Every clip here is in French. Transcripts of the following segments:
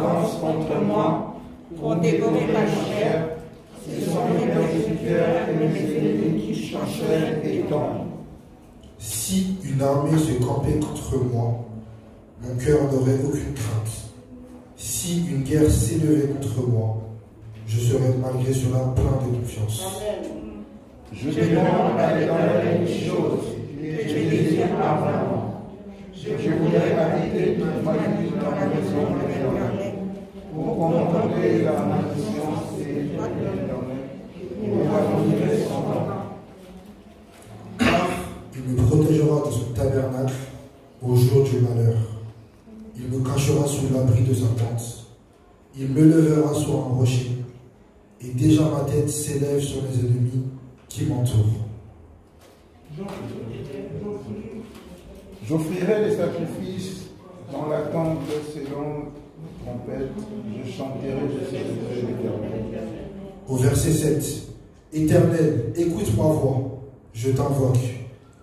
s'avance contre moi pour dévorer ma chair. Ce sont mes persécuteurs et mes ennemis qui chancellent et tombent. Si une armée se campait contre moi, mon cœur n'aurait aucune crainte. Si une guerre s'élevait contre moi, je serais malgré cela plein de confiance. Je demande à l'Éternel une chose que je désire ardemment. Je voudrais habiter toute ma vie dans la maison de l'Éternel pour contempler la magnificence de l'Éternel et pour admirer son nom. Il me protégera de son tabernacle au jour du malheur. Il me cachera sous l'abri de sa tente. Il me lèvera sur un rocher. Et déjà ma tête s'élève sur mes ennemis qui m'entourent. J'offrirai les sacrifices dans la tente selon trompette. Je chanterai, je célébrerai l'Éternel. Au verset 7. Éternel, écoute ma voix, je t'invoque.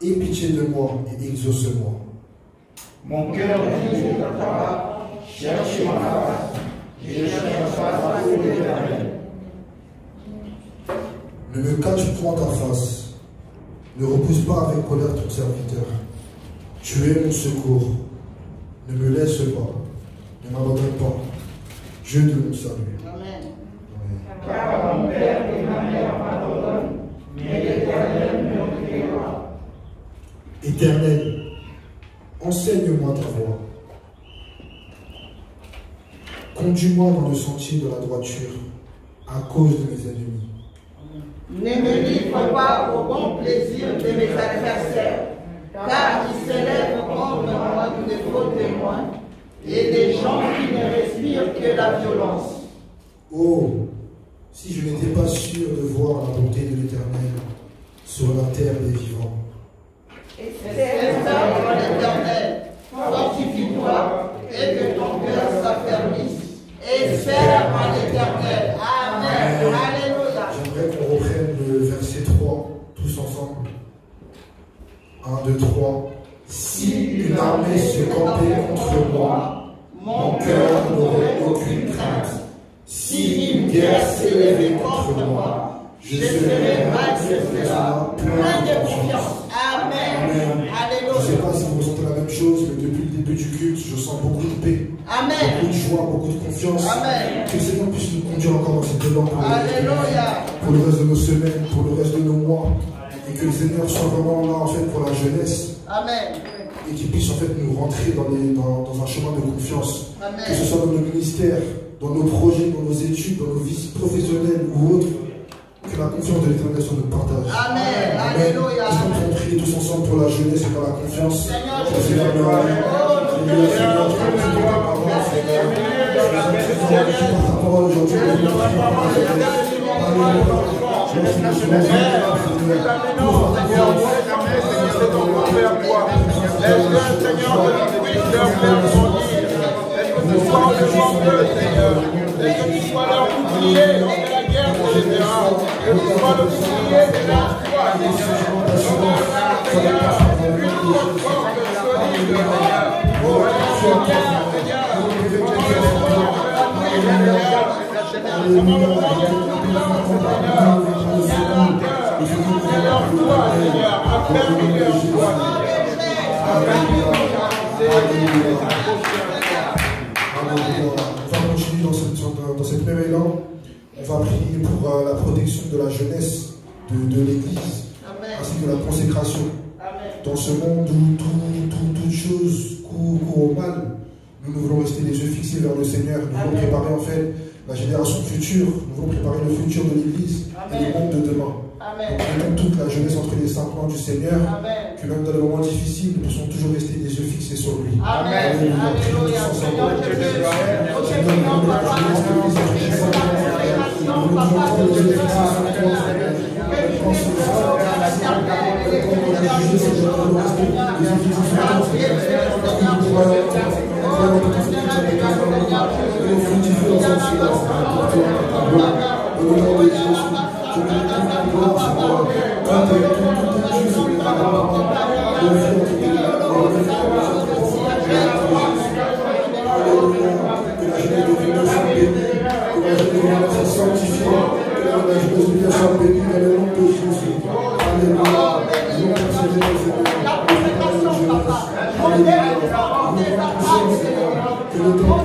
Aie pitié de moi et exauce-moi. Mon cœur dit de ta part, cherche ma face, je cherche ma face de l'Éternel. Ne me cache point ta face, ne repousse pas avec colère ton serviteur. Tu es mon secours, ne me laisse pas, ne m'abandonne pas, Dieu de mon salut. Amen. Car mon père et ma mère m'abandonnent, mais l'Éternel me créera. Éternel, enseigne-moi ta voie. Conduis-moi dans le sentier de la droiture, à cause de mes ennemis. Ne me livre pas au bon plaisir de mes adversaires, car ils s'élèvent contre moi de faux témoins et des gens qui ne respirent que la violence. Oh, si je n'étais pas sûr de voir la bonté de l'Éternel sur la terre des vivants. Espère en l'Éternel, fortifie-toi et que ton cœur s'affermisse. Espère en l'Éternel. Amen. Alléluia. J'aimerais qu'on reprenne le verset 3, tous ensemble. 1, 2, 3. Si une armée se campait contre moi, mon cœur n'aurait aucune crainte. Si une guerre s'élevait contre moi, je serais malgré cela plein de confiance. Amen. Amen. Je ne sais Alléluia. pas si vous ressentez la même chose, mais depuis le début du culte, je sens beaucoup de paix, Amen. beaucoup de joie, beaucoup de confiance. Amen. Que le Seigneur puisse nous conduire encore dans cette élan Alléluia. pour le reste de nos semaines, pour le reste de nos mois. Et que le Seigneur soit vraiment là en fait pour la jeunesse. Amen. Et qu'il puisse en fait nous rentrer dans un chemin de confiance. Amen. Que ce soit dans nos ministères, dans nos projets, dans nos études, dans nos vies professionnelles ou autres. Que la confiance de l'Éternel soit notre partage. Amen. Alléluia. Est-ce qu'on peut prier tous ensemble pour la jeunesse et pour la confiance? Seigneur, Que le Seigneur nous aide. Seigneur, je te prie de ta parole, Seigneur. Je te prie de ta parole aujourd'hui. On va continuer dans cette même élan. On va prier pour la protection de la jeunesse de l'Église, ainsi que la consécration. Dans ce monde où toute chose court au mal, nous voulons rester les yeux fixés vers le Seigneur. Nous voulons préparer en fait la génération future. Nous voulons préparer le futur de l'Église et le monde de demain. Donc, toute la jeunesse entre les 5 mains du Seigneur, que même dans les moments difficiles, nous puissions toujours rester les yeux fixés sur lui. Amen. Alléluia. Seigneur, je te Que la la jeunesse soit sanctifiée, que la jeunesse soit bénie dans le nom de Jésus. Alléluia. Nous merci Seigneur. Que le temps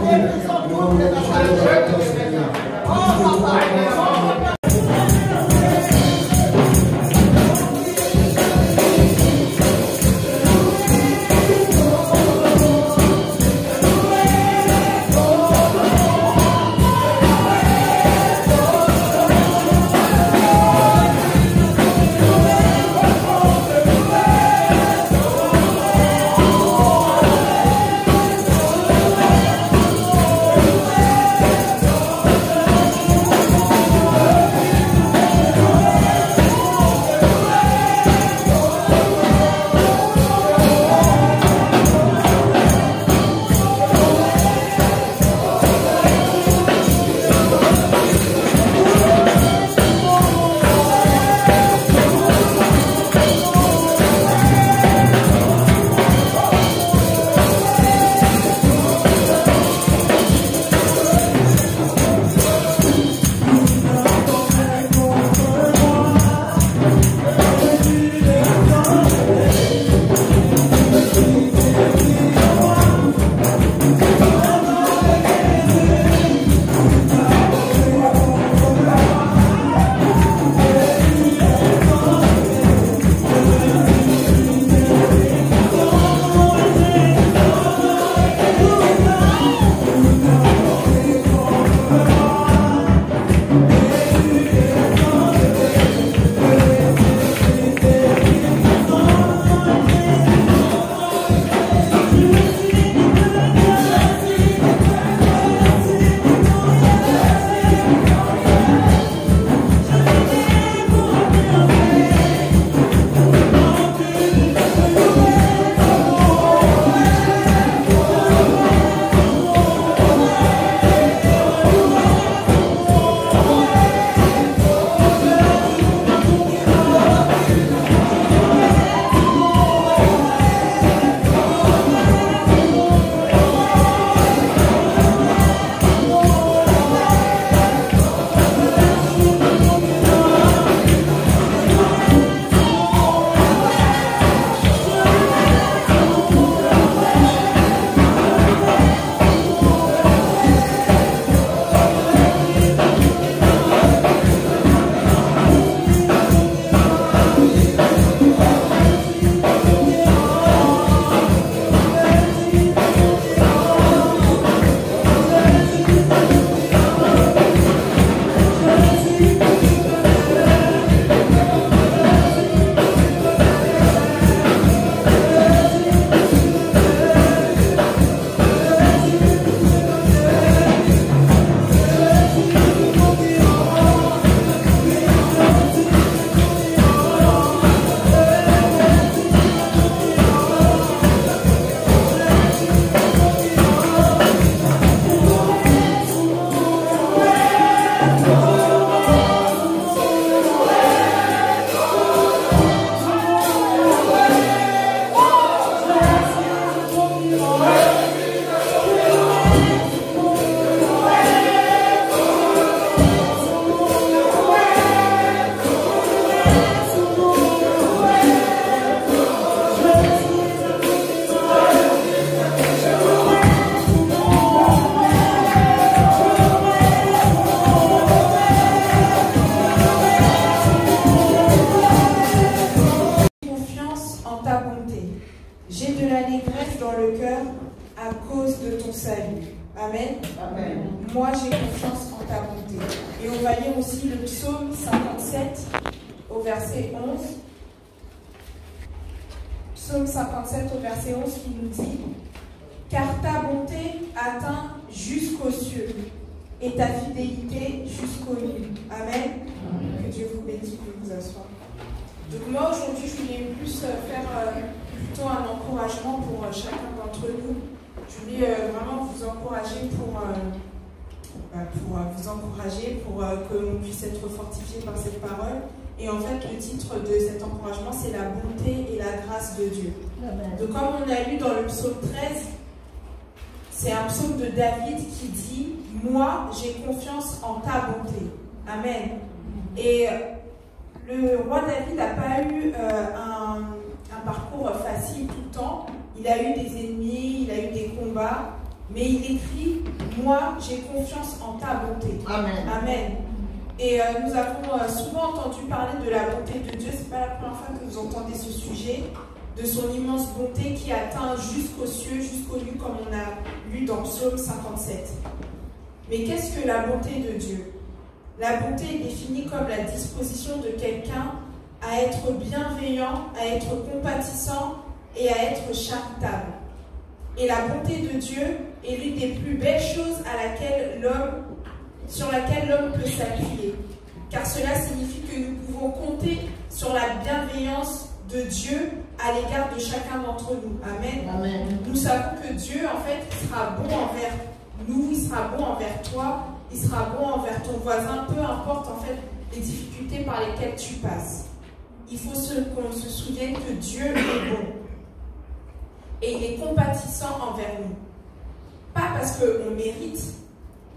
Moi, j'ai confiance en ta bonté. Et on va lire aussi le psaume 57 au verset 11. Psaume 57 au verset 11 qui nous dit « Car ta bonté atteint jusqu'aux cieux et ta fidélité jusqu'aux nues. » Amen. Amen. Que Dieu vous bénisse, vous vous asseoir. Donc moi, aujourd'hui, je voulais plus faire plutôt un encouragement pour chacun d'entre nous. Je voulais vraiment vous encourager pour que l'on puisse être fortifié par cette parole. Et en fait, le titre de cet encouragement, c'est la bonté et la grâce de Dieu. Amen. Donc comme on a lu dans le psaume 13, c'est un psaume de David qui dit « moi, j'ai confiance en ta bonté. Amen. Et le roi David n'a pas eu un parcours facile tout le temps. Il a eu des ennemis, il a eu des combats, mais il écrit « Moi, j'ai confiance en ta bonté. » Amen. Amen. Et nous avons souvent entendu parler de la bonté de Dieu. Ce n'est pas la première fois que vous entendez ce sujet, de son immense bonté qui atteint jusqu'aux cieux, jusqu'aux nues, comme on a lu dans Psaume 57. Mais qu'est-ce que la bonté de Dieu? La bonté est définie comme la disposition de quelqu'un à être bienveillant, à être compatissant et à être charitable. Et la bonté de Dieu est l'une des plus belles choses sur laquelle l'homme peut s'appuyer. Car cela signifie que nous pouvons compter sur la bienveillance de Dieu à l'égard de chacun d'entre nous. Amen. Amen. Nous savons que Dieu, en fait, sera bon envers nous, il sera bon envers toi, il sera bon envers ton voisin, peu importe en fait les difficultés par lesquelles tu passes. Il faut qu'on se souvienne que Dieu est bon. Et il est compatissant envers nous. Pas parce qu'on mérite,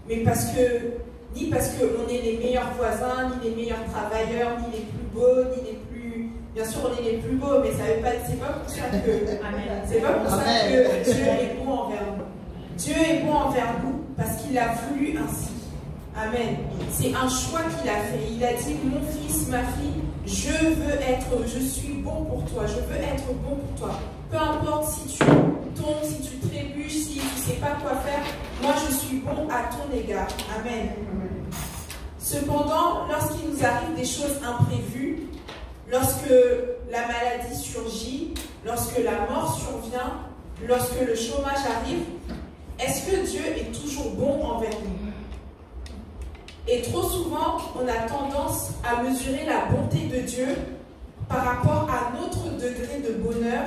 mais ni parce qu'on est les meilleurs voisins, ni les meilleurs travailleurs, ni les plus beaux, ni les plus... Bien sûr, on est les plus beaux, mais c'est pas pour ça que Dieu est bon envers nous. Dieu est bon envers nous parce qu'il a voulu ainsi. Amen. C'est un choix qu'il a fait. Il a dit, mon fils, ma fille, je suis bon pour toi, je veux être bon pour toi. Peu importe si tu tombes, si tu trébuches, si tu ne sais pas quoi faire, moi je suis bon à ton égard. Amen. Cependant, lorsqu'il nous arrive des choses imprévues, lorsque la maladie surgit, lorsque la mort survient, lorsque le chômage arrive, est-ce que Dieu est toujours bon envers nous? Et trop souvent, on a tendance à mesurer la bonté de Dieu par rapport à notre degré de bonheur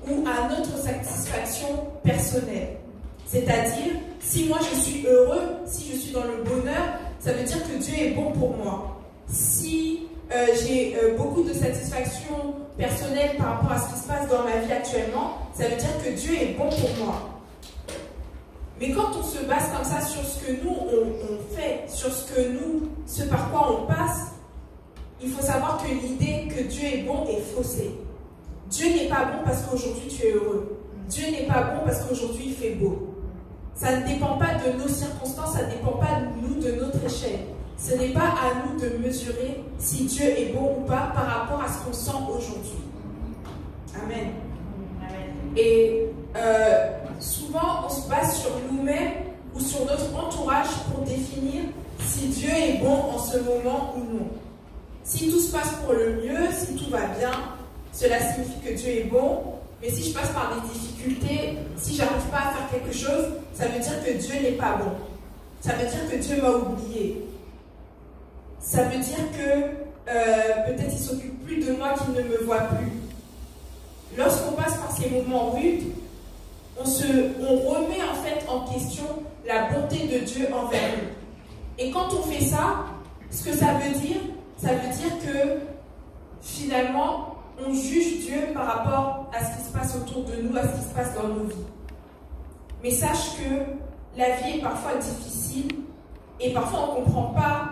ou à notre satisfaction personnelle. C'est-à-dire, si moi je suis heureux, si je suis dans le bonheur, ça veut dire que Dieu est bon pour moi. Si j'ai beaucoup de satisfaction personnelle par rapport à ce qui se passe dans ma vie actuellement, ça veut dire que Dieu est bon pour moi. Mais quand on se base comme ça sur ce que nous on fait, sur ce par quoi on passe, il faut savoir que l'idée que Dieu est bon est faussée. Dieu n'est pas bon parce qu'aujourd'hui tu es heureux. Dieu n'est pas bon parce qu'aujourd'hui il fait beau. Ça ne dépend pas de nos circonstances, ça ne dépend pas de nous, de notre échelle. Ce n'est pas à nous de mesurer si Dieu est bon ou pas par rapport à ce qu'on sent aujourd'hui. Amen. Et souvent, on se base sur nous-mêmes ou sur notre entourage pour définir si Dieu est bon en ce moment ou non. Si tout se passe pour le mieux, si tout va bien, cela signifie que Dieu est bon. Mais si je passe par des difficultés, si j'arrive pas à faire quelque chose, ça veut dire que Dieu n'est pas bon. Ça veut dire que Dieu m'a oublié. Ça veut dire que peut-être il s'occupe plus de moi, qu'il ne me voit plus. Lorsqu'on passe par ces moments rudes, on remet en fait en question la bonté de Dieu envers nous. Et quand on fait ça, ce que ça veut dire que finalement, on juge Dieu par rapport à ce qui se passe autour de nous, à ce qui se passe dans nos vies. Mais sache que la vie est parfois difficile et parfois on ne comprend pas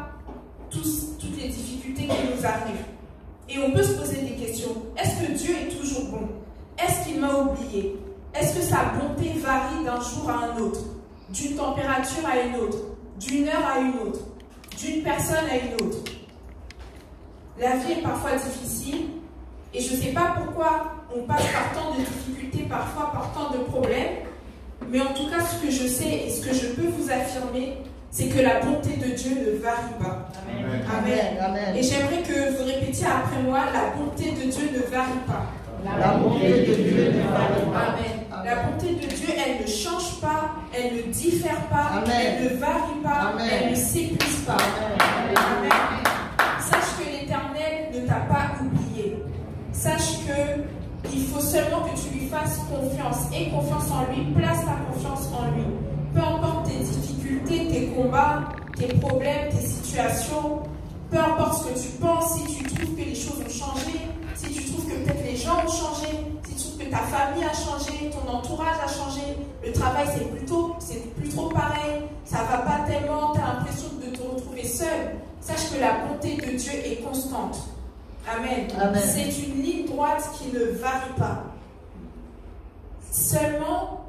toutes les difficultés qui nous arrivent. Et on peut se poser des questions. Est-ce que Dieu est toujours bon? Est-ce qu'il m'a oublié? Est-ce que sa bonté varie d'un jour à un autre? D'une température à une autre? D'une heure à une autre? D'une personne à une autre? La vie est parfois difficile et je ne sais pas pourquoi on passe par tant de difficultés, parfois par tant de problèmes, mais en tout cas ce que je sais et ce que je peux vous affirmer, c'est que la bonté de Dieu ne varie pas. Amen. Amen. Amen. Et j'aimerais que vous répétiez après moi, la bonté de Dieu ne varie pas. La bonté de Dieu ne varie pas. Amen. La bonté de Dieu, elle ne change pas, elle ne diffère pas, Amen. Elle ne varie pas, Amen. Elle ne s'épuise pas. Amen. Amen. Sache que l'Éternel ne t'a pas oublié. Sache que il faut seulement que tu lui fasses confiance. Aie confiance en lui, place ta confiance en lui. Peu importe tes difficultés, tes combats, tes problèmes, tes situations, peu importe ce que tu penses, si tu trouves que les choses ont changé, si tu trouves que peut-être les gens ont changé, si trouves que ta famille a changé, ton entourage a changé, le travail c'est plus trop pareil, ça va pas tellement, tu as l'impression de te retrouver seul, sache que la bonté de Dieu est constante. Amen. Amen. C'est une ligne droite qui ne varie pas. Seulement,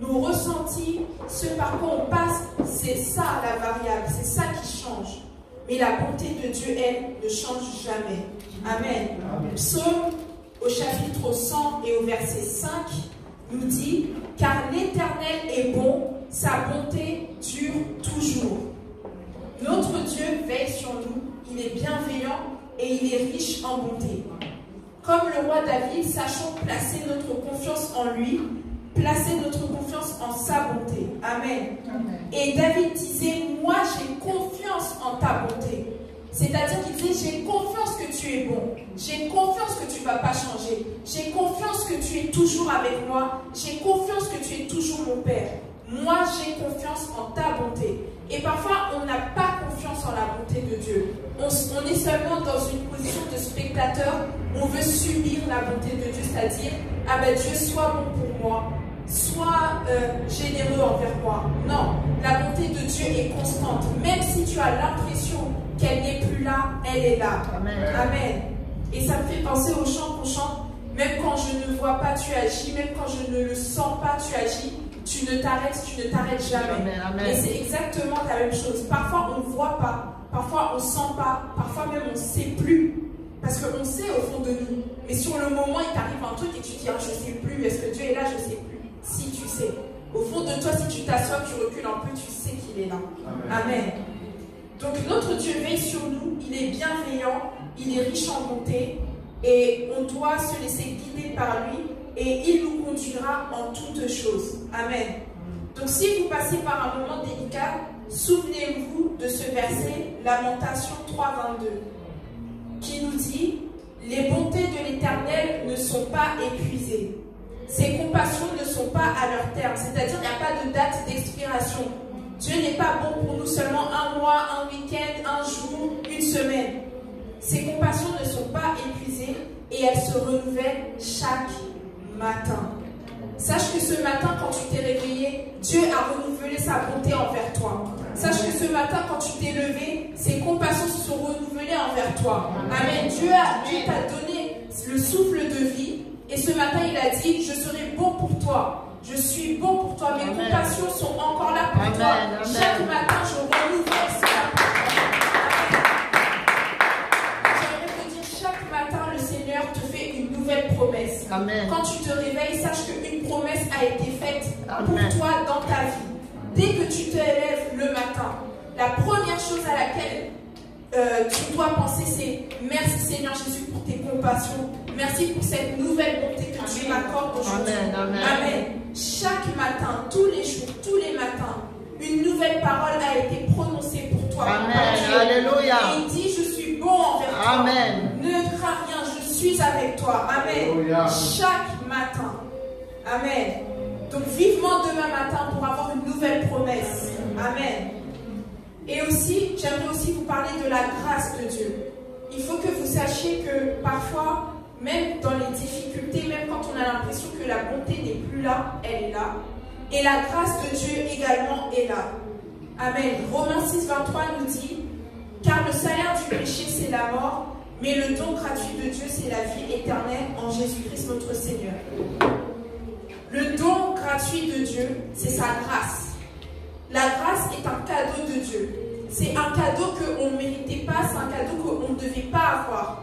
nos ressentis, ce par quoi on passe, c'est ça la variable, c'est ça qui change. Mais la bonté de Dieu, elle, ne change jamais. Amen. Amen. Psaume, au chapitre 100 et au verset 5, nous dit « Car l'Éternel est bon, sa bonté dure toujours. » Notre Dieu veille sur nous, il est bienveillant et il est riche en bonté. Comme le roi David, sachons placer notre confiance en lui, placer notre confiance en sa bonté. Amen. Amen. Et David disait, moi j'ai confiance en ta bonté. C'est-à-dire qu'il disait, j'ai confiance que tu es bon. J'ai confiance que tu ne vas pas changer. J'ai confiance que tu es toujours avec moi. J'ai confiance que tu es toujours mon Père. Moi j'ai confiance en ta bonté. Et parfois on n'a pas confiance en la bonté de Dieu. On est seulement dans une position de spectateur. On veut subir la bonté de Dieu, c'est-à-dire, ah ben Dieu soit bon pour moi. Sois généreux envers moi. Non, la bonté de Dieu est constante. Même si tu as l'impression qu'elle n'est plus là, elle est là. Amen. Amen. Et ça me fait penser au chant qu'on chante. Même quand je ne vois pas, tu agis. Même quand je ne le sens pas, tu agis. Tu ne t'arrêtes jamais. Amen. Amen. Et c'est exactement la même chose. Parfois, on ne voit pas. Parfois, on ne sent pas. Parfois, même, on ne sait plus. Parce qu'on sait au fond de nous. Mais sur le moment, il t'arrive un truc et tu te dis, ah, je ne sais plus. Est-ce que Dieu est là? Je ne sais plus. Si tu sais. Au fond de toi, si tu t'assois, tu recules un peu, tu sais qu'il est là. Amen. Amen. Donc notre Dieu veille sur nous, il est bienveillant, il est riche en bonté et on doit se laisser guider par lui et il nous conduira en toutes choses. Amen. Donc si vous passez par un moment délicat, souvenez-vous de ce verset, Lamentation 3,22, qui nous dit « Les bontés de l'Éternel ne sont pas épuisées. Ses compassions ne sont pas à leur terme. » C'est-à-dire qu'il n'y a pas de date d'expiration. Dieu n'est pas bon pour nous seulement un mois, un week-end, un jour, une semaine. Ses compassions ne sont pas épuisées et elles se renouvellent chaque matin. Sache que ce matin, quand tu t'es réveillé, Dieu a renouvelé sa bonté envers toi. Sache que ce matin, quand tu t'es levé, ses compassions se sont renouvelées envers toi. Amen. Dieu t'a donné le souffle de vie. Et ce matin, il a dit, je serai bon pour toi. Je suis bon pour toi. Mes compassions sont encore là pour toi. Amen. Chaque matin, je renouvelle cela pour toi. J'aimerais te dire, chaque matin, le Seigneur te fait une nouvelle promesse. Amen. Quand tu te réveilles, sache qu'une promesse a été faite pour toi dans ta vie. Dès que tu te lèves le matin, la première chose à laquelle tu dois penser, c'est merci Seigneur Jésus pour tes compassions. Merci pour cette nouvelle bonté que tu m'accordes aujourd'hui. Amen. Amen. Chaque matin, tous les jours, tous les matins, une nouvelle parole a été prononcée pour toi. Amen. Alléluia. Et il dit, je suis bon envers toi. Amen. Ne crains rien, je suis avec toi. Amen. Alléluia. Chaque matin. Amen. Donc vivement demain matin pour avoir une nouvelle promesse. Amen. Et aussi, j'aimerais aussi vous parler de la grâce de Dieu. Il faut que vous sachiez que parfois, même dans les difficultés, même quand on a l'impression que la bonté n'est plus là, elle est là. Et la grâce de Dieu également est là. Amen. Romains 6, 23 nous dit, car le salaire du péché, c'est la mort, mais le don gratuit de Dieu, c'est la vie éternelle en Jésus-Christ notre Seigneur. Le don gratuit de Dieu, c'est sa grâce. La grâce est un cadeau de Dieu. C'est un cadeau qu'on ne méritait pas, c'est un cadeau qu'on ne devait pas avoir.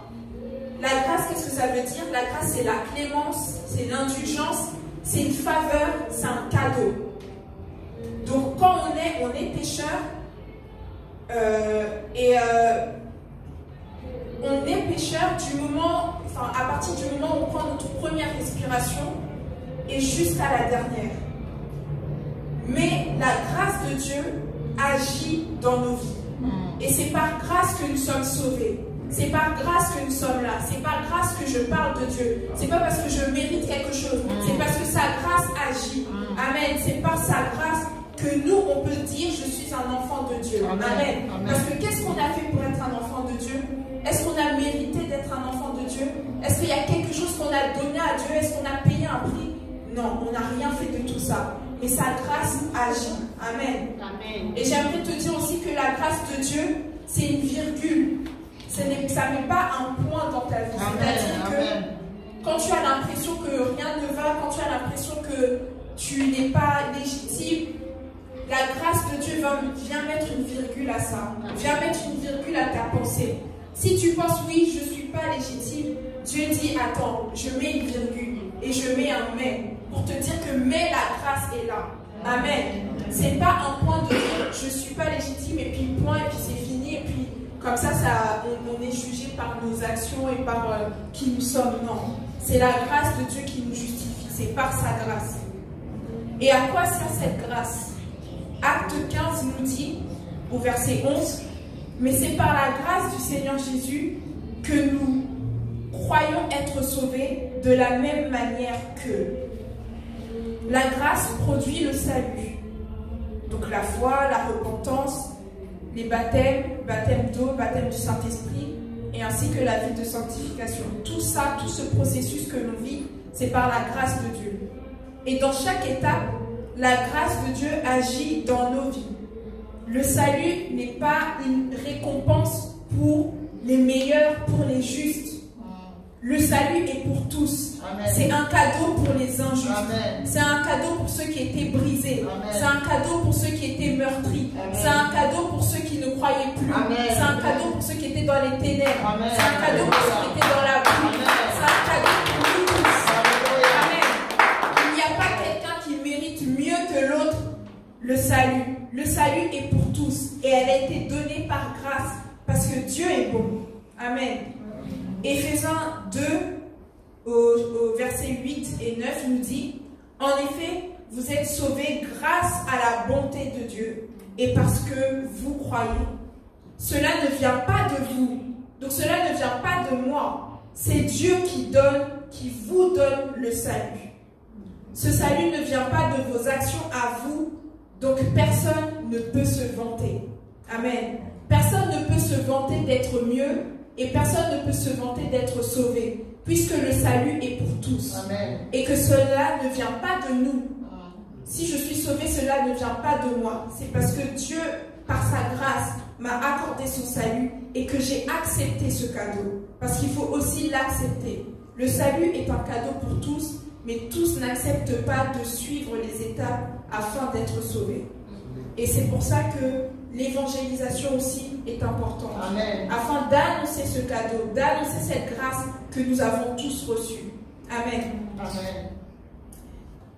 La grâce, qu'est-ce que ça veut dire? La grâce, c'est la clémence, c'est l'indulgence, c'est une faveur, c'est un cadeau. Donc quand on est pécheur, on est pécheur du moment, à partir du moment où on prend notre première respiration et jusqu'à la dernière. Mais la grâce de Dieu agit dans nos vies. Et c'est par grâce que nous sommes sauvés. C'est par grâce que nous sommes là. C'est par grâce que je parle de Dieu. C'est pas parce que je mérite quelque chose. C'est parce que sa grâce agit. Amen. C'est par sa grâce que nous, on peut dire je suis un enfant de Dieu. Amen. Amen. Parce que qu'est-ce qu'on a fait pour être un enfant de Dieu? Est-ce qu'on a mérité d'être un enfant de Dieu? Est-ce qu'il y a quelque chose qu'on a donné à Dieu? Est-ce qu'on a payé un prix? Non, on n'a rien fait de tout ça. Mais sa grâce agit. Amen. Amen. Et j'aimerais te dire aussi que la grâce de Dieu, c'est une virgule. Ça n'est pas un point dans ta vie. C'est-à-dire que quand tu as l'impression que rien ne va, quand tu as l'impression que tu n'es pas légitime, la grâce de Dieu vient mettre une virgule à ça. Vient mettre une virgule à ta pensée. Si tu penses, oui, je ne suis pas légitime, Dieu dit, attends, je mets une virgule et je mets un mais pour te dire que mais la grâce est là. Amen. C'est pas un point de dire, je ne suis pas légitime et puis point et puis c'est fini et puis comme ça, on est jugé par nos actions et par qui nous sommes. Non. C'est la grâce de Dieu qui nous justifie. C'est par sa grâce. Et à quoi sert cette grâce? Acte 15 nous dit, au verset 11, mais c'est par la grâce du Seigneur Jésus que nous croyons être sauvés de la même manière que. La grâce produit le salut. Donc la foi, la repentance, les baptêmes, baptême d'eau, baptême du Saint-Esprit, et ainsi que la vie de sanctification. Tout ça, tout ce processus que l'on vit, c'est par la grâce de Dieu. Et dans chaque étape, la grâce de Dieu agit dans nos vies. Le salut n'est pas une récompense pour les meilleurs, pour les justes. Le salut est pour tous. C'est un cadeau pour les injustes. C'est un cadeau pour ceux qui étaient brisés. C'est un cadeau pour ceux qui étaient meurtris. C'est un cadeau pour ceux qui ne croyaient plus. C'est un cadeau pour ceux qui étaient dans les ténèbres. C'est un cadeau pour ceux qui étaient dans la boue. C'est un cadeau pour nous tous. Amen. Il n'y a pas quelqu'un qui mérite mieux que l'autre le salut. Le salut est pour tous. Et elle a été donnée par grâce. Parce que Dieu est bon. Amen. Éphésiens 2, au verset 8 et 9, nous dit, en effet, vous êtes sauvés grâce à la bonté de Dieu et parce que vous croyez. Cela ne vient pas de vous, donc cela ne vient pas de moi. C'est Dieu qui vous donne le salut. Ce salut ne vient pas de vos actions à vous, donc personne ne peut se vanter. Amen. Personne ne peut se vanter d'être mieux. Et personne ne peut se vanter d'être sauvé, puisque le salut est pour tous. Amen. Et que cela ne vient pas de nous. Si je suis sauvé, cela ne vient pas de moi. C'est parce que Dieu, par sa grâce, m'a accordé son salut et que j'ai accepté ce cadeau. Parce qu'il faut aussi l'accepter. Le salut est un cadeau pour tous, mais tous n'acceptent pas de suivre les étapes afin d'être sauvés. Et c'est pour ça que l'évangélisation aussi est importante. Amen. Afin d'annoncer ce cadeau, d'annoncer cette grâce que nous avons tous reçue. Amen. Amen.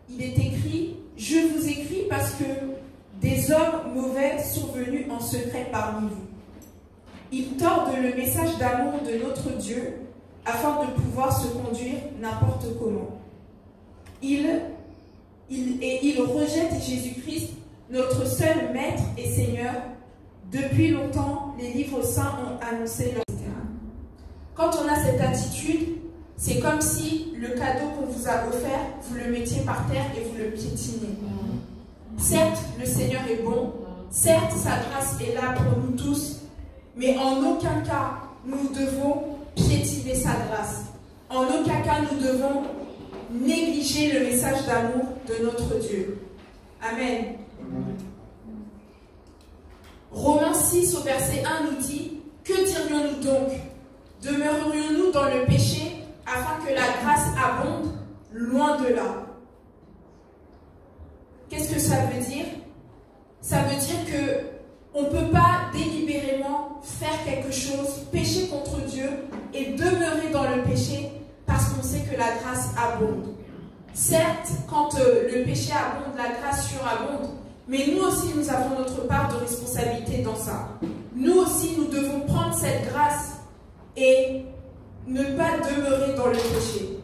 Il est écrit, je vous écris parce que des hommes mauvais sont venus en secret parmi vous. Ils tordent le message d'amour de notre Dieu afin de pouvoir se conduire n'importe comment. Ils rejettent Jésus-Christ, notre seul Maître et Seigneur. Depuis longtemps, les livres saints ont annoncé leur terrain. Quand on a cette attitude, c'est comme si le cadeau qu'on vous a offert, vous le mettiez par terre et vous le piétinez. Certes, le Seigneur est bon. Certes, sa grâce est là pour nous tous. Mais en aucun cas, nous devons piétiner sa grâce. En aucun cas, nous devons négliger le message d'amour de notre Dieu. Amen. Romains 6 au verset 1 nous dit, que dirions-nous donc? Demeurerions-nous dans le péché afin que la grâce abonde? Loin de là. Qu'est-ce que ça veut dire? Ça veut dire que on ne peut pas délibérément faire quelque chose, pécher contre Dieu et demeurer dans le péché parce qu'on sait que la grâce abonde. Certes, quand le péché abonde, la grâce surabonde, mais nous aussi, nous avons notre part de responsabilité dans ça. Nous aussi, nous devons prendre cette grâce et ne pas demeurer dans le péché.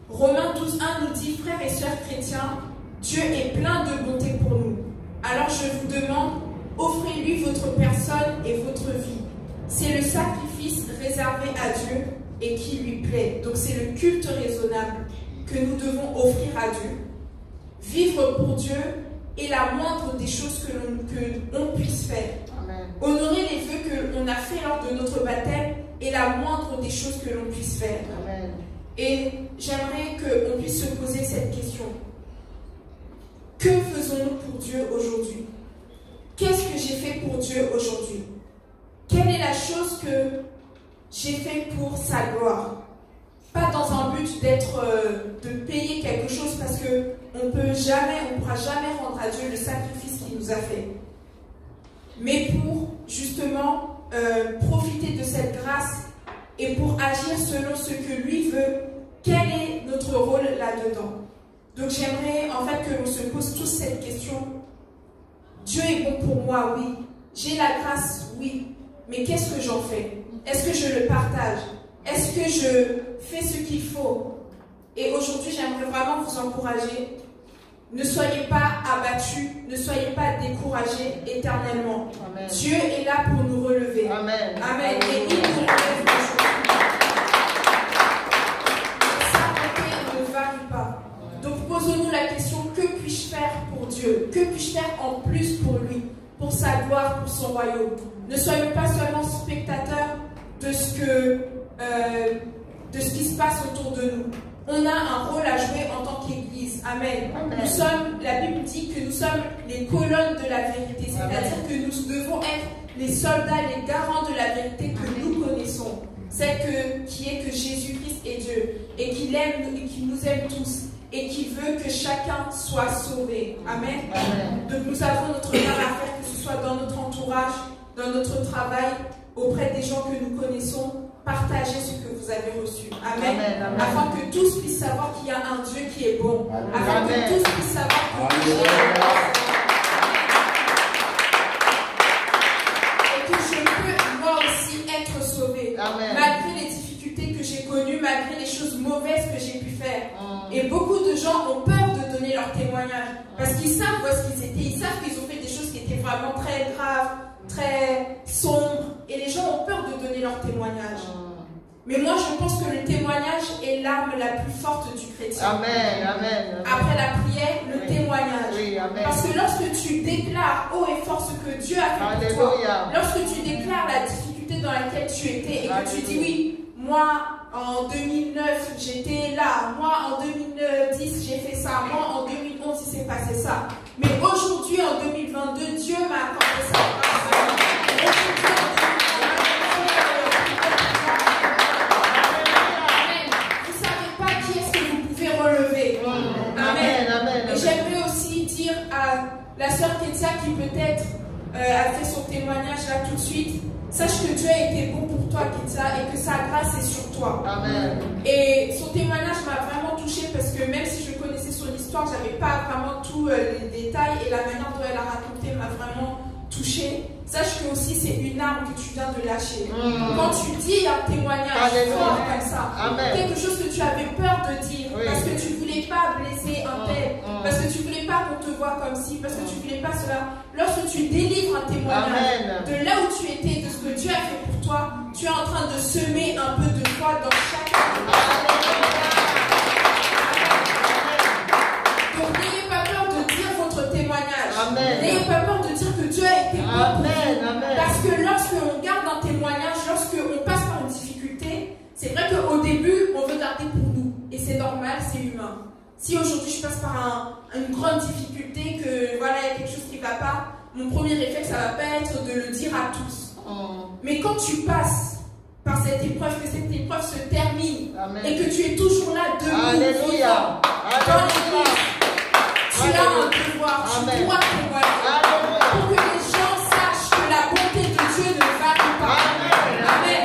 Romains 12, 1 nous dit, frères et sœurs chrétiens, Dieu est plein de bonté pour nous. Alors je vous demande, offrez-lui votre personne et votre vie. C'est le sacrifice réservé à Dieu et qui lui plaît. Donc c'est le culte raisonnable que nous devons offrir à Dieu. Vivre pour Dieu est la moindre des choses que l'on puisse faire. Amen. Honorer les vœux qu'on a fait lors de notre baptême est la moindre des choses que l'on puisse faire. Amen. Et j'aimerais qu'on puisse se poser cette question. Que faisons-nous pour Dieu aujourd'hui? Qu'est-ce que j'ai fait pour Dieu aujourd'hui? Quelle est la chose que j'ai fait pour sa gloire? Pas dans un but de payer quelque chose, parce qu'on ne pourra jamais rendre à Dieu le sacrifice qu'il nous a fait. Mais pour justement profiter de cette grâce et pour agir selon ce que lui veut. Quel est notre rôle là-dedans? Donc j'aimerais en fait que l'on se pose tous cette question. Dieu est bon pour moi, oui. J'ai la grâce, oui. Mais qu'est-ce que j'en fais? Est-ce que je le partage? Est-ce que je fais ce qu'il faut? Et aujourd'hui, j'aimerais vraiment vous encourager. Ne soyez pas abattus, ne soyez pas découragés éternellement. Amen. Dieu est là pour nous relever. Amen. Amen. Et il nous relève aujourd'hui. Sa bonté ne varie pas. Donc posons-nous la question, que puis-je faire pour Dieu? Que puis-je faire en plus pour lui? Pour sa gloire, pour son royaume? Ne soyons pas seulement spectateurs de ce qui se passe autour de nous. On a un rôle à jouer en tant qu'Église. Amen. Amen. La Bible dit que nous sommes les colonnes de la vérité. C'est-à-dire que nous devons être les soldats, les garants de la vérité que nous connaissons. Celle qui est que Jésus-Christ est Dieu. Et qu'il aime et qu'il nous aime tous. Et qu'il veut que chacun soit sauvé. Amen. Amen. Donc nous avons notre part à faire, que ce soit dans notre entourage, dans notre travail, auprès des gens que nous connaissons. Partagez ce que vous avez reçu. Amen. Amen, amen. Afin que tous puissent savoir qu'il y a un Dieu qui est bon. Amen. Afin que tous puissent savoir que Dieu est bon. Et que je peux moi aussi être sauvé. Amen. Malgré les difficultés que j'ai connues, malgré les choses mauvaises que j'ai pu faire. Et beaucoup de gens ont peur de donner leur témoignage. Parce qu'ils savent où est-ce qu'ils étaient. Ils savent qu'ils ont fait des choses qui étaient vraiment très graves, très sombres. Et les gens ont peur de donner leur témoignage. Mais moi, je pense que le témoignage est l'arme la plus forte du chrétien. Amen, amen. Après la prière, le témoignage. Oui, amen. Parce que lorsque tu déclares haut et fort ce que Dieu a fait pour toi, lorsque tu déclares la difficulté dans laquelle tu étais et que tu dis oui, moi en 2009 j'étais là, moi en 2010 j'ai fait ça, moi en 2011 il s'est passé ça. Mais aujourd'hui en 2022, Dieu m'a accordé sa grâce. J'aimerais aussi dire à la sœur Ketia qui peut-être a fait son témoignage là tout de suite, sache que Dieu a été bon pour toi Ketia et que sa grâce est sur toi. Amen. Et son témoignage m'a vraiment touchée parce que même si je connaissais son histoire, j'avais pas vraiment tous les détails et la manière dont elle a raconté m'a vraiment touchée. Sache que aussi c'est une arme que tu viens de lâcher. Quand tu dis un témoignage fort comme ça, quelque chose que tu avais peur de dire, parce que tu voulais pas blesser un tel, parce que tu voulais pas qu'on te voie comme ci, parce que tu voulais pas cela. Lorsque tu délivres un témoignage de là où tu étais, de ce que Dieu a fait pour toi, tu es en train de semer un peu de foi dans chaque Donc n'ayez pas peur de dire votre témoignage. N'ayez pas peur de dire que Dieu a été bon pour vous. Parce que lorsqu'on garde un témoignage, lorsqu'on passe par une difficulté, c'est vrai qu'au début, on veut garder pour nous. Et c'est normal, c'est humain. Si aujourd'hui je passe par une grande difficulté, que voilà, il y a quelque chose qui ne va pas, mon premier réflexe, ça ne va pas être de le dire à tous. Mais quand tu passes par cette épreuve, que cette épreuve se termine, et que tu es toujours là debout, vivant, dans l'église, tu as un devoir, tu dois témoigner, pour que les gens sachent que la bonté de Dieu ne varie pas. Amen.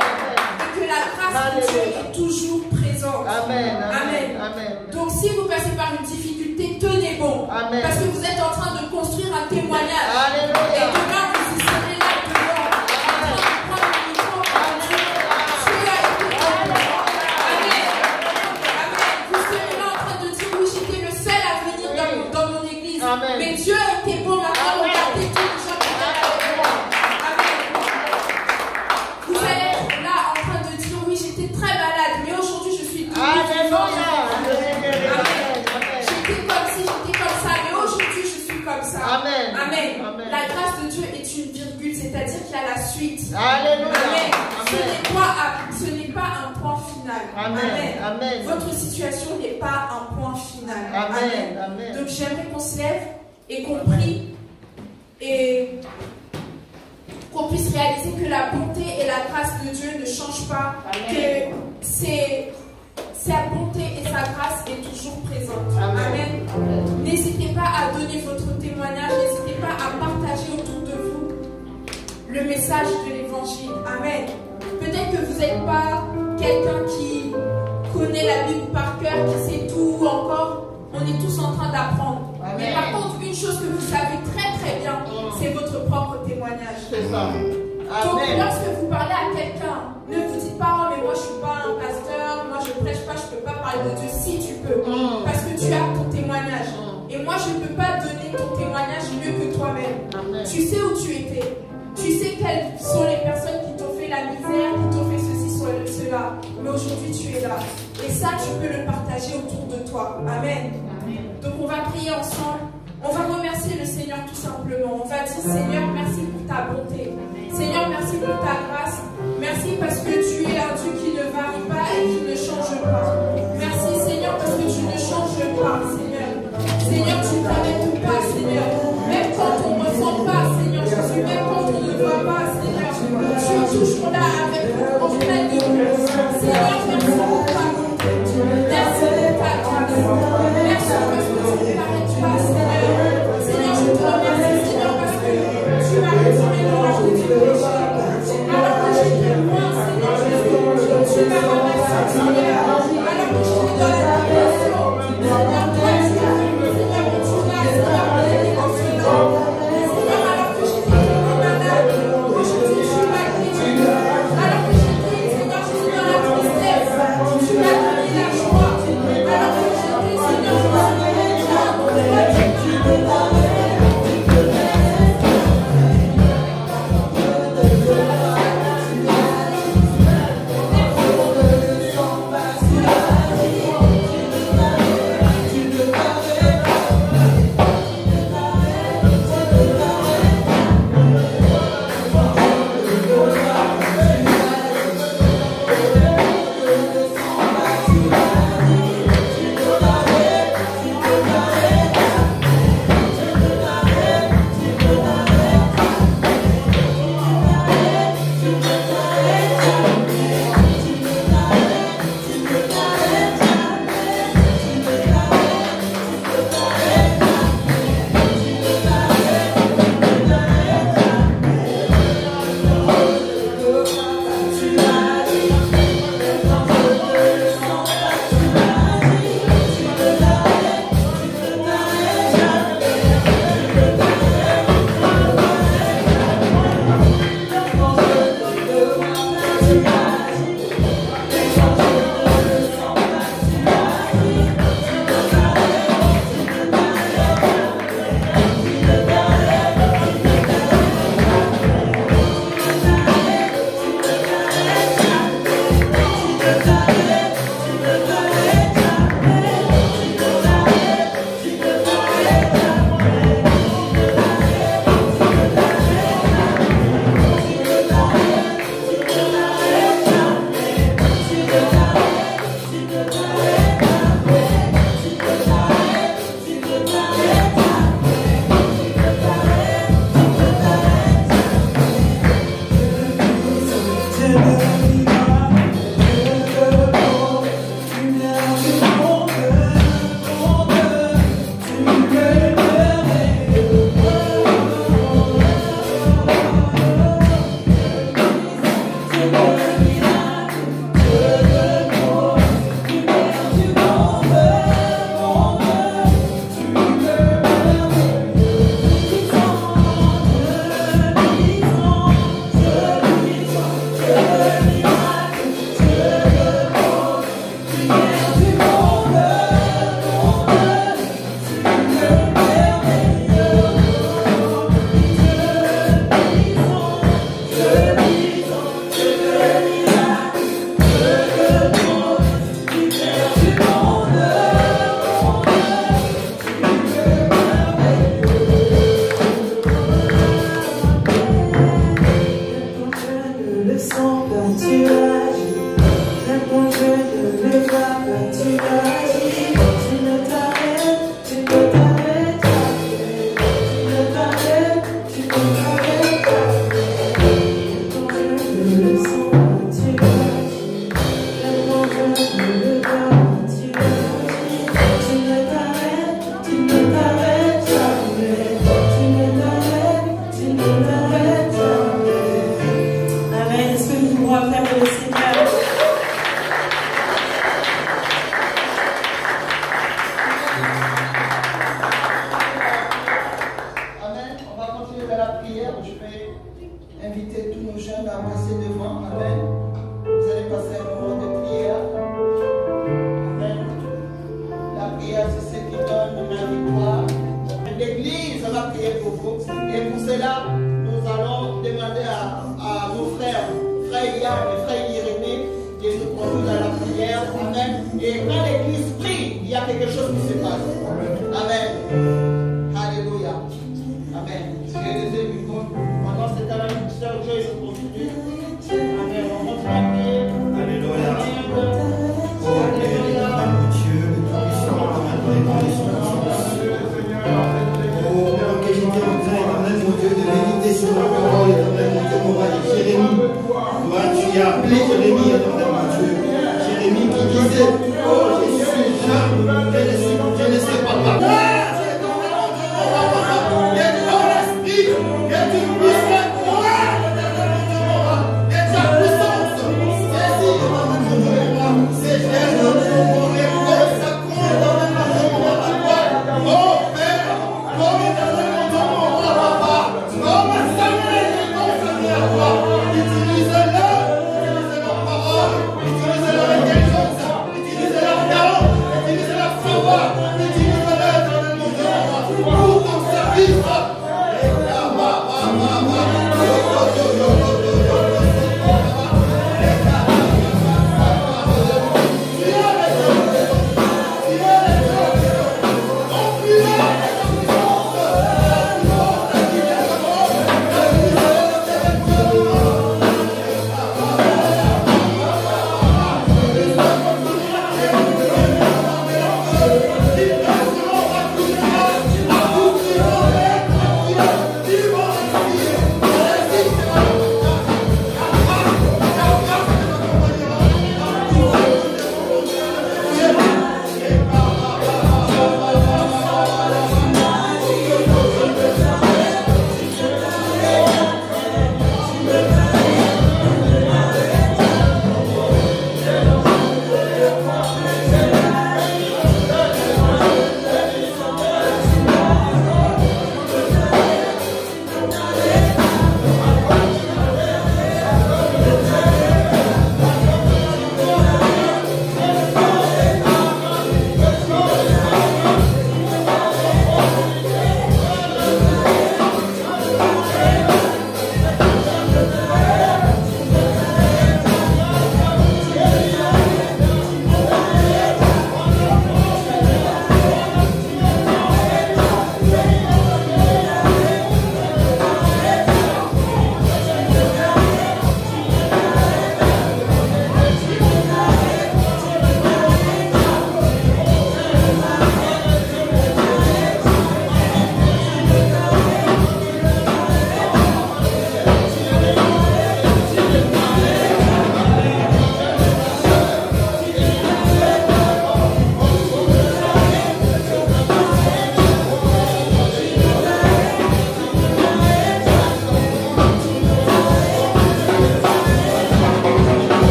Et que la grâce de Dieu est toujours présente. Amen. Donc si vous passez par une difficulté, tenez bon. Parce que vous êtes en train de construire un témoignage. Et demain, vous y serez là devant. En train de prendre le micro par Dieu. Dieu a été bon pour moi. Amen. Vous serez là en train de dire, oui, j'étais le seul à venir dans mon église. Mais Dieu a été bon. Maintenant, regardez tous les gens qui sont avec moi. Amen. Vous allez être là en train de dire, oui, j'étais très malade, mais aujourd'hui, je suis vivant. J'étais comme ci, j'étais comme ça, mais aujourd'hui, je suis comme ça. Amen. La grâce de Dieu est une virgule, c'est-à-dire qu'il y a la suite. Amen. Ce n'est pas un point final. Amen. Votre situation n'est pas un point final. Amen. Donc j'aimerais qu'on se lève et qu'on prie et qu'on puisse réaliser que la bonté et la grâce de Dieu ne changent pas, que sa bonté et sa grâce est toujours présente. Amen. N'hésitez pas à donner votre témoignage, n'hésitez pas à partager autour de vous le message de l'évangile. Amen. Peut-être que vous n'êtes pas quelqu'un qui connaît la Bible par cœur, qui sait tout, ou encore, on est tous en train d'apprendre. Mais par contre, une chose que vous savez très très bien, c'est votre propre témoignage. C'est ça. Donc lorsque vous parlez à quelqu'un, ne vous dites pas, oh mais moi je suis pas un pasteur, moi je prêche pas, je peux pas parler de Dieu. Si tu peux, parce que tu as ton témoignage. Et moi je ne peux pas donner ton témoignage mieux que toi-même. Tu sais où tu étais, tu sais quelles sont les personnes qui t'ont fait la misère, qui t'ont fait ceci, cela. Mais aujourd'hui tu es là. Et ça tu peux le partager autour de toi. Amen. Donc on va prier ensemble. On va remercier le Seigneur tout simplement. On va dire Seigneur, merci pour ta bonté. Seigneur, merci pour ta grâce. Merci parce que tu es un Dieu qui ne varie pas et qui ne change pas. Merci Seigneur parce que tu ne changes pas, Seigneur. Seigneur, tu ne t'arrêtes pas, Seigneur. Même quand on ne ressent pas, Seigneur Jésus, même quand on ne voit pas, Seigneur, tu es toujours là avec nous, auprès de nous. Seigneur, merci pour ta bonté. Merci pour ta grâce. Merci parce que tu ne t'arrêtes pas, Seigneur. Seigneur, je te remercie, Seigneur, parce que tu m'as retiré le roi de Dieu. inviter tous nos jeunes à passer devant. Amen. Vous allez passer un moment de prière. Amen. La prière, c'est ce qui donne la victoire. L'Église va prier pour vous. Et pour cela, nous allons demander à nos frères, frère Yann et frère Irénée, de nous conduire à la prière. Amen. Et quand l'Église prie, il y a quelque chose qui se passe. Amen. Alléluia. Amen. Je les ai vus pendant cette année, Sœur Joy se continue. Amen. On monte la prière. Alléluia. Alléluia. Dieu, le Tout-Puissant, la main de oh, que j'étais en train, éternel mon Dieu, de méditer sur la parole, éternel mon Dieu, mon roi, Jérémie. Toi, tu as appelé Jérémie, éternel mon Dieu. Jérémie qui disait, oh, je suis jeune, je ne sais pas parler.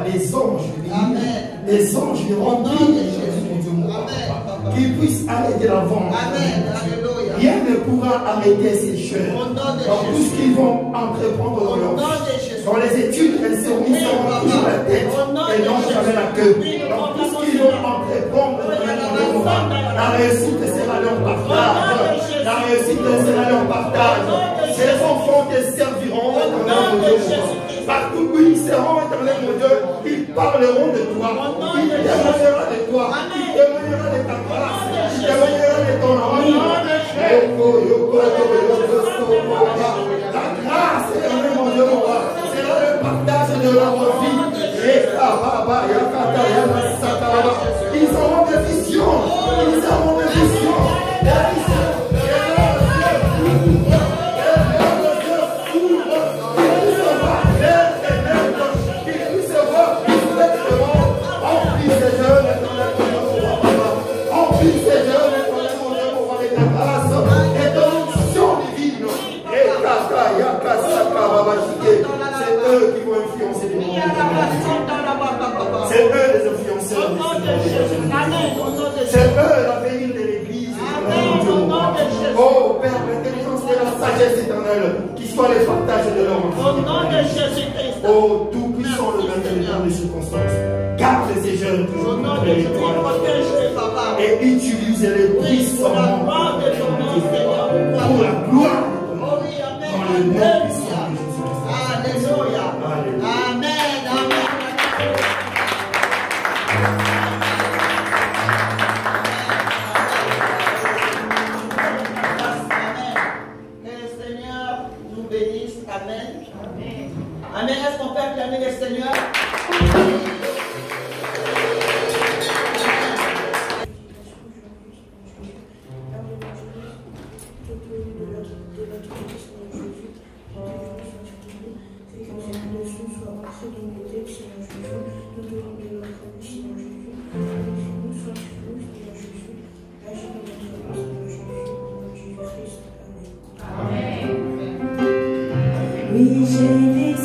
Les anges, les anges lui rendent Jésus, mon Dieu, mon Papa. Qu'ils puissent aller de l'avant. rien ne pourra arrêter ces jeunes. Dans tout ce qu'ils vont entreprendre dans leur vie. Dans les études, elles seront toujours la tête et non jamais la queue. Dans tout ce qu'ils vont entreprendre dans la réussite sera leur partage. La réussite sera leur partage. Ces enfants te serviront, éternel mon Dieu. Partout où ils seront, éternel mon Dieu, ils parleront de toi. Ils témoigneront de toi. Ils témoigneront de ta grâce. Ils témoigneront de ton amour. La grâce, éternel mon Dieu, mon roi, sera le partage de leur vie. Ils auront des visions. Ils auront des visions. C'est eux qui vont influencer les monde. C'est eux les influenceurs. C'est eux l'avenir de l'Église. Oh Père, l'intelligence et la sagesse éternelle qui soit les partages de leur enfant. Oh tout-puissant, le maître des circonstances. Garde ces jeunes et utilise-les puissamment pour la gloire dans le nom puissant de Jésus-Christ. Alléluia. Amen. Amen. Que le Seigneur nous bénisse. Amen. Amen. Est-ce qu'on peut acclamer le Seigneur? Oui, j'ai décidé.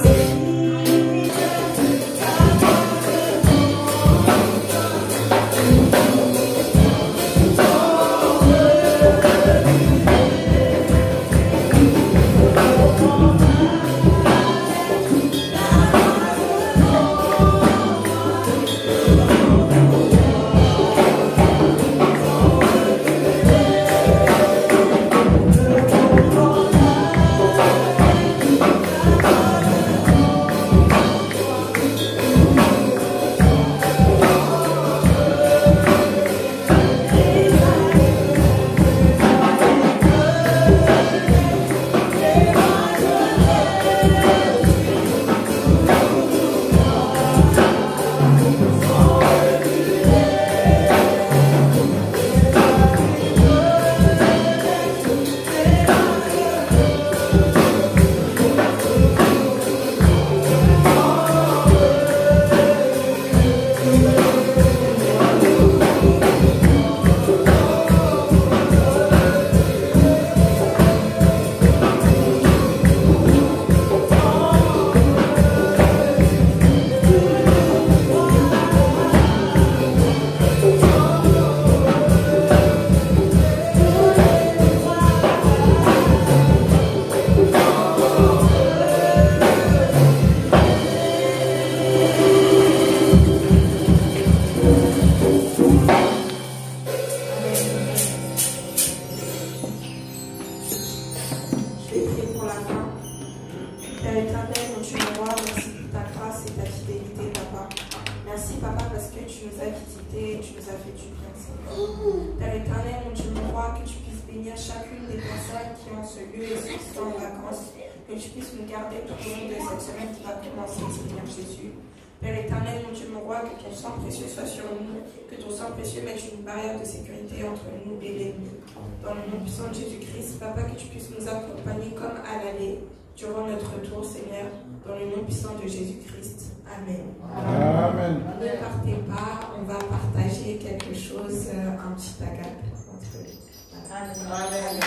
Père éternel, mon Dieu, mon roi, que ton sang précieux soit sur nous, que ton sang précieux mette une barrière de sécurité entre nous et l'ennemi. Dans le nom puissant de Jésus-Christ, Papa, que tu puisses nous accompagner comme à l'aller durant notre retour, Seigneur, dans le nom puissant de Jésus-Christ. Amen. Amen. Ne partez pas, on va partager quelque chose, un petit agape entre eux. Amen.